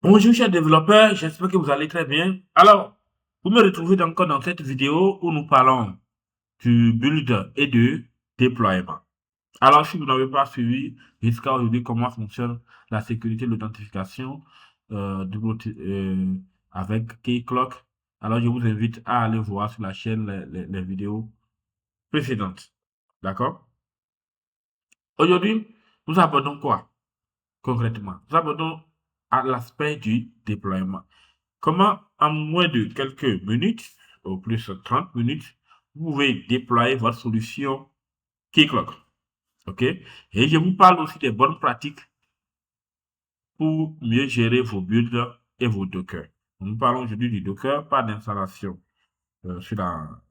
Bonjour chers développeurs, j'espère que vous allez très bien. Alors, vous me retrouvez encore dans cette vidéo où nous parlons du build et du déploiement. Alors, si vous n'avez pas suivi jusqu'à aujourd'hui comment fonctionne la sécurité de l'authentification de avec Keycloak, alors je vous invite à aller voir sur la chaîne les vidéos précédentes. D'accord? Aujourd'hui, nous abordons quoi concrètement? Nous abordons à l'aspect du déploiement. Comment, en moins de quelques minutes, au plus 30 minutes, vous pouvez déployer votre solution Keycloak. OK? Et je vous parle aussi des bonnes pratiques pour mieux gérer vos builds et vos Docker. Nous parlons aujourd'hui du Docker, pas d'installation sur la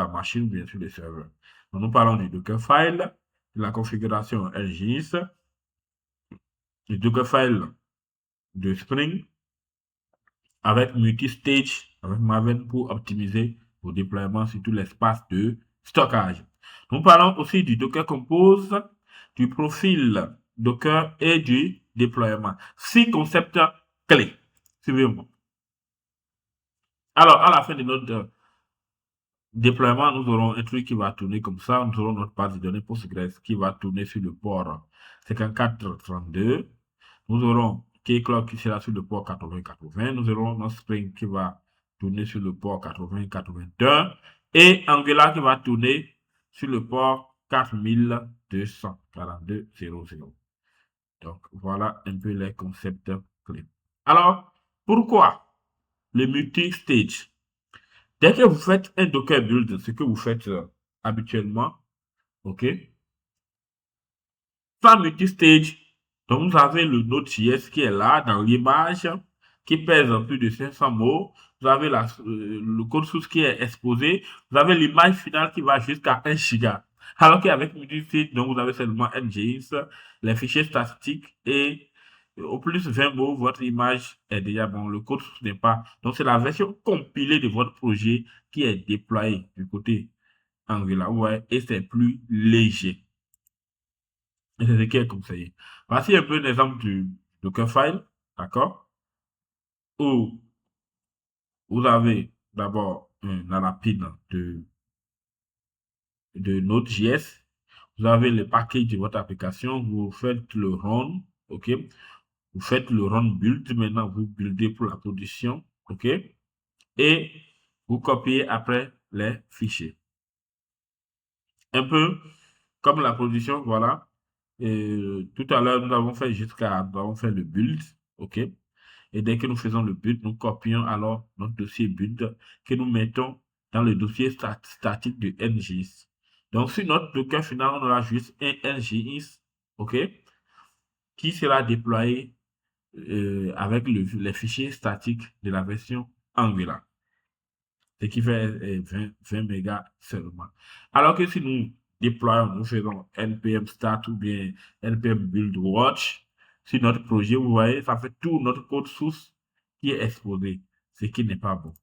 machine ou bien sur le serveur. Donc, nous parlons du Dockerfile, de la configuration LGIS, du Dockerfile de Spring, avec multi-stage, avec Maven pour optimiser vos déploiements sur tout l'espace de stockage. Nous parlons aussi du Docker Compose, du profil Docker et du déploiement. 6 concepts clés. Suivez-moi. Alors, à la fin de notre déploiement, nous aurons un truc qui va tourner comme ça. Nous aurons notre base de données Postgres qui va tourner sur le port 5432. Nous aurons Keycloak qui sera sur le port 8080. Nous aurons notre Spring qui va tourner sur le port 8081. Et Angular qui va tourner sur le port 4242.00. Donc, voilà un peu les concepts clés. Alors, pourquoi le multi-stage? Dès que vous faites un Docker build, ce que vous faites habituellement, OK, sans multi-stage, donc vous avez le Node.js qui est là dans l'image, qui pèse plus de 500 mots. Vous avez le code source qui est exposé. Vous avez l'image finale qui va jusqu'à 1 giga. Alors qu'avec multi-stage, donc vous avez seulement NGIS, les fichiers statistiques et au plus 20 mots, votre image est déjà bon. Le code source n'est pas. Donc c'est la version compilée de votre projet qui est déployée du côté Angular, ouais, et c'est plus léger. Et c'est ce qui est conseillé. Voici un peu l'exemple du Dockerfile, d'accord? Où vous avez d'abord la rapide de Node.js. Vous avez le package de votre application. Vous faites le run, OK? Vous faites le run build. Maintenant, vous buildez pour la production, OK? Et vous copiez après les fichiers. Un peu comme la production, voilà. Et tout à l'heure, nous avons fait le build, OK? Et dès que nous faisons le build, nous copions alors notre dossier build que nous mettons dans le dossier statique de NGIS. Donc, sur notre Docker final, on aura juste un NGIS, OK, qui sera déployé avec les fichiers statiques de la version Angular, ce qui fait 20 mégas seulement. Alors que si nous déployons, nous faisons npm start ou bien npm build watch sur notre projet, vous voyez, ça fait tout notre code source qui est exposé, ce qui n'est pas bon.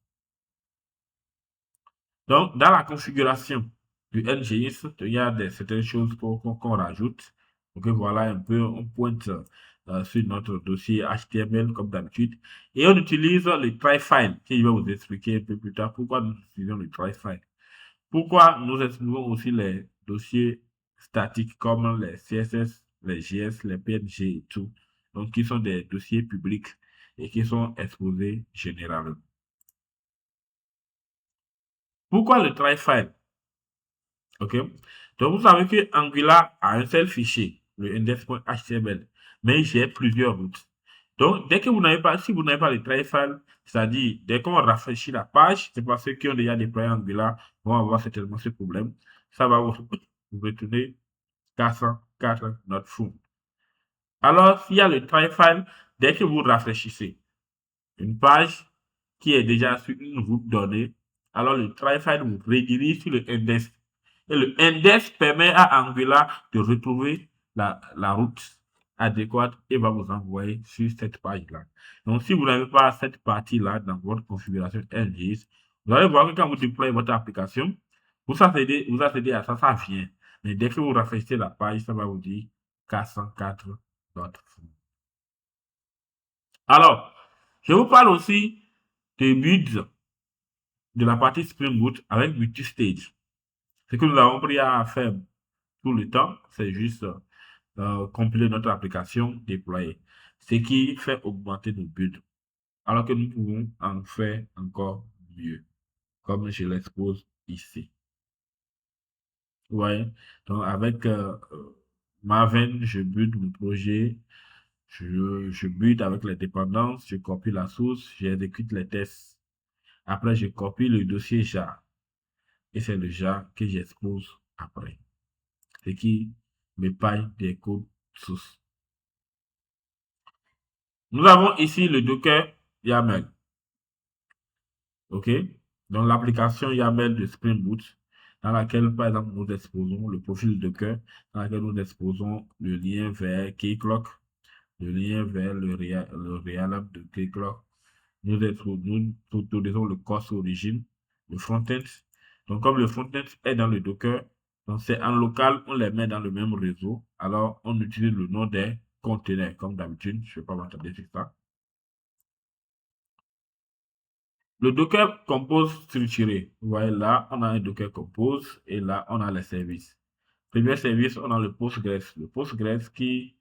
Donc, dans la configuration du NGIS, il y a certaines choses qu'on rajoute. Donc, voilà un peu, on pointe sur notre dossier HTML comme d'habitude. Et on utilise le try-file, que je vais vous expliquer un peu plus tard pourquoi nous utilisons le try-file. Pourquoi nous utilisons aussi les dossiers statiques comme les CSS, les JS, les PNG et tout. Donc, qui sont des dossiers publics et qui sont exposés généralement. Pourquoi le try-file? OK? Donc, vous savez que Angular a un seul fichier, le index.html, mais j'ai plusieurs routes. Donc, dès que vous n'avez pas, si vous n'avez pas le try file, c'est-à-dire, dès qu'on rafraîchit la page, c'est parce que ceux qui ont déjà déployé Angular vont avoir certainement ce problème. Ça va vous retourner 404 not found. Alors, s'il y a le try file, dès que vous rafraîchissez une page qui est déjà sur une route donnée, alors le try file vous redirige sur le index. Et le index permet à Angular de retrouver la route adéquate et va vous envoyer sur cette page-là. Donc, si vous n'avez pas cette partie-là dans votre configuration LGIS, vous allez voir que quand vous déployez votre application, vous accédez à ça, ça vient. Mais dès que vous rafraîchissez la page, ça va vous dire 404 d'autres. Alors, Je vous parle aussi des builds de la partie Spring Boot avec multi-stage. Ce que nous avons pris à faire tout le temps, c'est juste compiler notre application, déployer. Ce qui fait augmenter nos builds. Alors que nous pouvons en faire encore mieux, comme je l'expose ici. Ouais. Donc avec Maven, je build mon projet, je build avec les dépendances, je copie la source, j'exécute les tests. Après, je copie le dossier jar. Et c'est le jar que j'expose après. Ce qui me paye des codes sources. Nous avons ici le Docker YAML. OK? Donc l'application YAML de Spring Boot, dans laquelle, par exemple, nous exposons le profil Docker, dans laquelle nous exposons le lien vers Keycloak, le lien vers le Realm de Keycloak. Nous autorisons le course origine, le front-end. Donc, comme le front-end est dans le Docker, donc c'est en local, on les met dans le même réseau. Alors, on utilise le nom des conteneurs, comme d'habitude. Je ne vais pas m'attarder sur ça. Le Docker Compose structuré. Vous voyez là, on a un Docker Compose et là, on a les services. Premier service, on a le Postgres. Le Postgres qui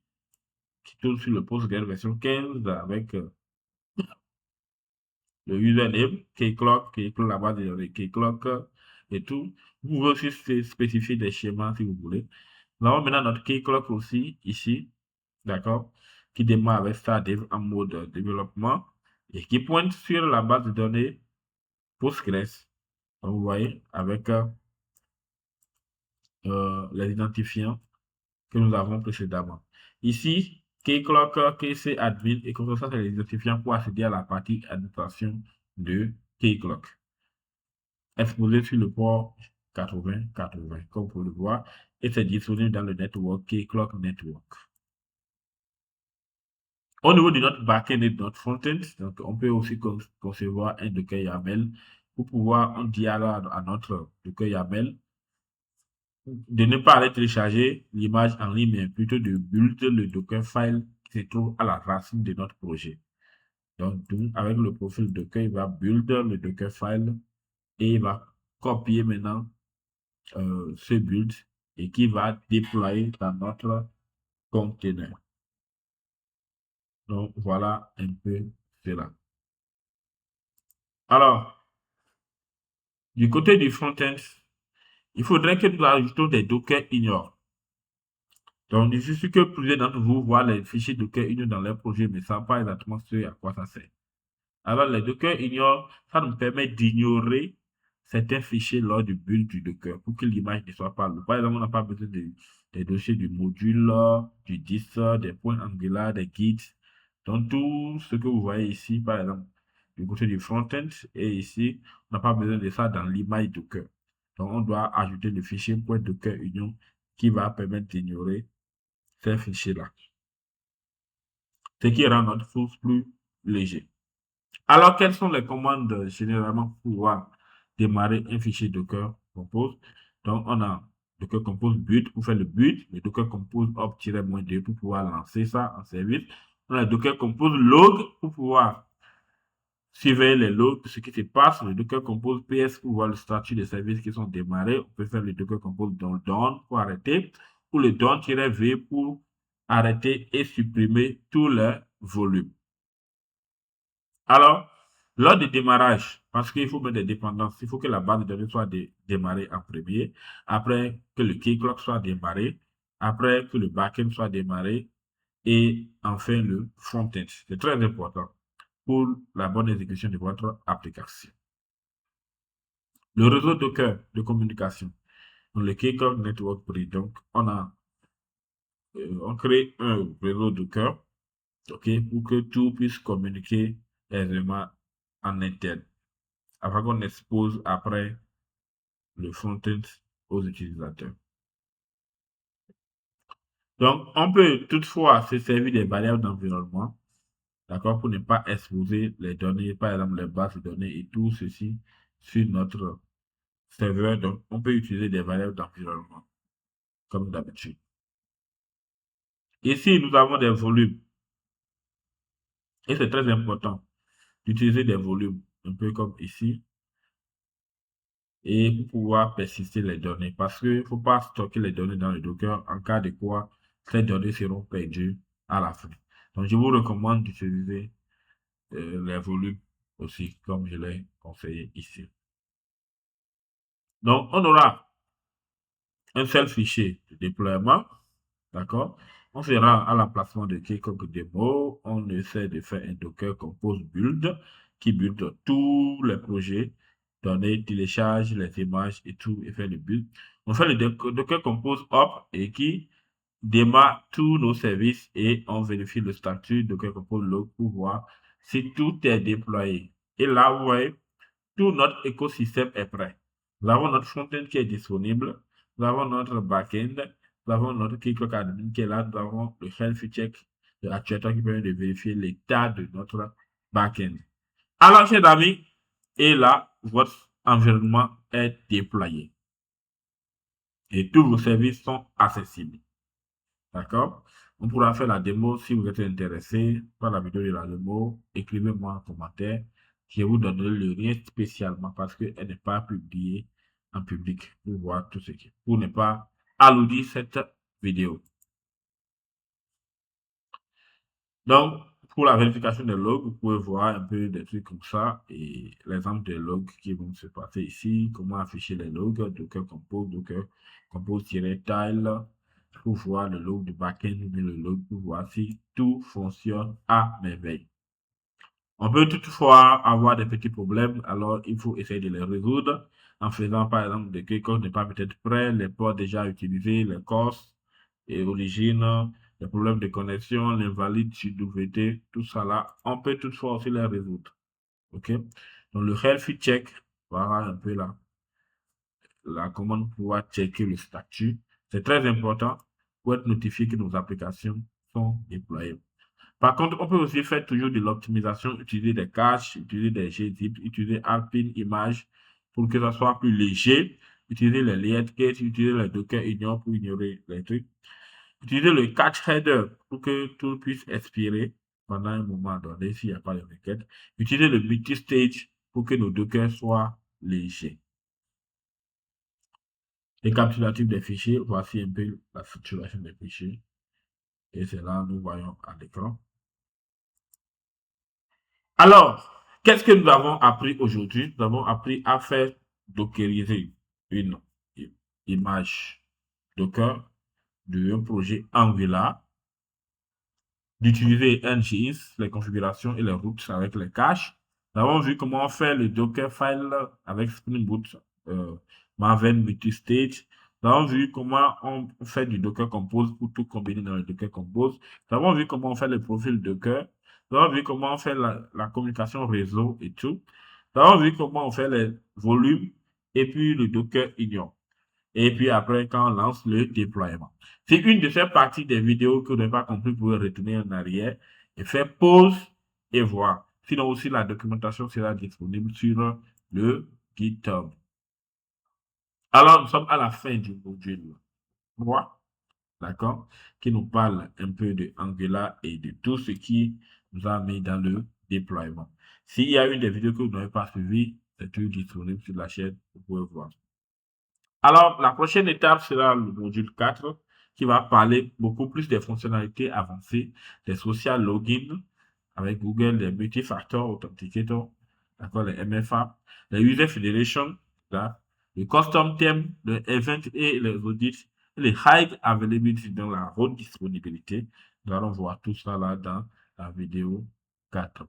tourne sur le Postgres version 15 avec le username, Keycloak, la base de données Keycloak et tout. Vous pouvez aussi spécifier des schémas si vous voulez. Nous avons maintenant notre Keycloak aussi, ici, d'accord, qui démarre avec Stardev en mode développement et qui pointe sur la base de données Postgres. Donc, vous voyez, avec les identifiants que nous avons précédemment. Ici, Keycloak, KC admin, et comme ça, c'est les identifiants pour accéder à la partie administration de Keycloak. Exposé sur le port 80-80, comme vous pouvez le voir, et c'est disponible dans le network Keycloak Network. Au niveau de notre backend et de notre frontend, donc on peut aussi concevoir un Docker YAML pour pouvoir en dire à notre Docker YAML de ne pas aller télécharger l'image en ligne, mais plutôt de build le Docker file qui se trouve à la racine de notre projet. Donc, avec le profil Docker, il va build le Docker file et il va copier maintenant ce build et qui va déployer dans notre container. Donc, voilà un peu cela. Alors, du côté du front-end, il faudrait que nous ajoutons des Docker ignore. Donc, je suis sûr que plusieurs d'entre vous voient les fichiers Docker ignore dans leur projet, mais ne savent pas exactement ce à quoi ça sert. Alors, les Docker ignore, ça nous permet d'ignorer certains fichiers lors du build du Docker pour que l'image ne soit pas là. Par exemple, on n'a pas besoin des dossiers du module, du disque, des points Angular, des guides. Donc, tout ce que vous voyez ici, par exemple, du côté du front-end, et ici, on n'a pas besoin de ça dans l'image Docker. Donc, on doit ajouter le fichier .docker union qui va permettre d'ignorer ces fichiers-là. Ce qui rend notre source plus léger. Alors, quelles sont les commandes généralement pour pouvoir démarrer un fichier Docker Compose? Donc, on a Docker Compose build pour faire le build, le Docker Compose op--2 pour pouvoir lancer ça en service. On a Docker Compose log pour pouvoir surveiller les logs de ce qui se passe. Le Docker Compose PS pour voir le statut des services qui sont démarrés. On peut faire le Docker Compose down pour arrêter, ou le down-v pour arrêter et supprimer tous les volumes. Alors, lors du démarrage, parce qu'il faut mettre des dépendances, il faut que la base de données soit démarrée en premier, après que le Keycloak soit démarré, après que le backend soit démarré, et enfin le front-end. C'est très important pour la bonne exécution de votre application. Le réseau Docker de communication, dans le Keycloak Network Bridge, donc on crée un réseau Docker, ok, pour que tout puisse communiquer aisément en interne, afin qu'on expose après le front-end aux utilisateurs. Donc, on peut toutefois se servir des variables d'environnement, d'accord, pour ne pas exposer les données, par exemple les bases de données et tout ceci sur notre serveur. Donc, on peut utiliser des variables d'environnement, comme d'habitude. Ici, nous avons des volumes, et c'est très important. d'utiliser des volumes, un peu comme ici, et pour pouvoir persister les données. Parce qu'il ne faut pas stocker les données dans le Docker, en cas de quoi ces données seront perdues à la fin. Donc, je vous recommande d'utiliser les volumes aussi, comme je l'ai conseillé ici. Donc, on aura un seul fichier de déploiement, d'accord? On fera à l'emplacement de quelques démos, on essaie de faire un Docker Compose Build qui build tous les projets, donner, télécharge les images et tout, et faire le build. On fait le Docker Compose Up et qui démarre tous nos services et on vérifie le statut Docker Compose Log pour voir si tout est déployé. Et là, vous voyez, tout notre écosystème est prêt. Nous avons notre front-end qui est disponible, nous avons notre back-end, nous avons notre Keycloak admin qui est là, nous avons le health check de l'actuateur qui permet de vérifier l'état de notre back-end. Alors, chers amis, et là, votre environnement est déployé. Et tous vos services sont accessibles. D'accord? On pourra faire la démo si vous êtes intéressé par la vidéo de la démo. Écrivez-moi en commentaire. Je vous donnerai le lien spécialement parce qu'elle n'est pas publiée en public pour voir tout ce qui pour ne pas alourdir cette vidéo. Donc, pour la vérification des logs, vous pouvez voir un peu des trucs comme ça et l'exemple des logs qui vont se passer ici, comment afficher les logs, Docker compose-tile pour voir le log du backend ou le log pour voir si tout fonctionne à merveille. On peut toutefois avoir des petits problèmes, alors il faut essayer de les résoudre en faisant par exemple des quelque chose n'est pas peut-être prêt, les ports déjà utilisés, les causes et origines, les problèmes de connexion, l'invalide sur WT, tout ça là, on peut toutefois aussi les résoudre. OK? Donc le health check, voilà un peu là, la commande pour pouvoir checker le statut. C'est très important pour être notifié que nos applications sont déployées. Par contre, on peut aussi faire toujours de l'optimisation, utiliser des caches, utiliser des gzip, utiliser Alpine Image pour que ça soit plus léger, utiliser les lietcase, utiliser les Docker Ignore pour ignorer les trucs, utiliser le catch header pour que tout puisse expirer pendant un moment donné s'il n'y a pas de requête, utiliser le multi-stage pour que nos Docker soient légers. Récapitulatif des fichiers, voici un peu la situation des fichiers. Et c'est là nous voyons à l'écran. Alors, qu'est-ce que nous avons appris aujourd'hui? Nous avons appris à faire dockeriser une image Docker d'un projet Angular, d'utiliser NGINX, les configurations et les routes avec les caches. Nous avons vu comment faire le Dockerfile avec Spring Boot, Maven Multistage. Nous avons vu comment on fait du Docker Compose pour tout combiner dans le Docker Compose. Nous avons vu comment on fait le profil Docker. Nous avons vu comment on fait la communication réseau et tout. Nous avons vu comment on fait les volumes et puis le Docker Ignore. Et puis après, quand on lance le déploiement. C'est une de ces parties des vidéos que vous n'avez pas compris, vous pouvez retourner en arrière et faire pause et voir. Sinon aussi, la documentation sera disponible sur le GitHub. Alors, nous sommes à la fin du module 3, d'accord, qui nous parle un peu de Angular et de tout ce qui nous a mis dans le déploiement. S'il y a une des vidéos que vous n'avez pas suivies, c'est toujours disponible sur la chaîne, vous pouvez voir. Alors, la prochaine étape sera le module 4 qui va parler beaucoup plus des fonctionnalités avancées, des social login avec Google, les multi-factor authenticator, d'accord, les MFA, les user federation, le custom theme, le event et les audits, et les high availability dans la haute disponibilité. Nous allons voir tout ça là dans la vidéo 4.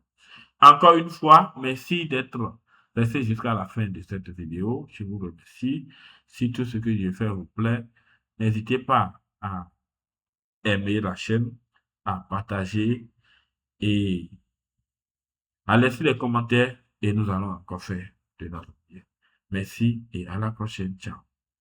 Encore une fois, merci d'être resté jusqu'à la fin de cette vidéo. Je vous remercie. Si tout ce que je fais vous plaît, n'hésitez pas à aimer la chaîne, à partager et à laisser les commentaires et nous allons encore faire de notre mieux. Merci et à la prochaine. Ciao.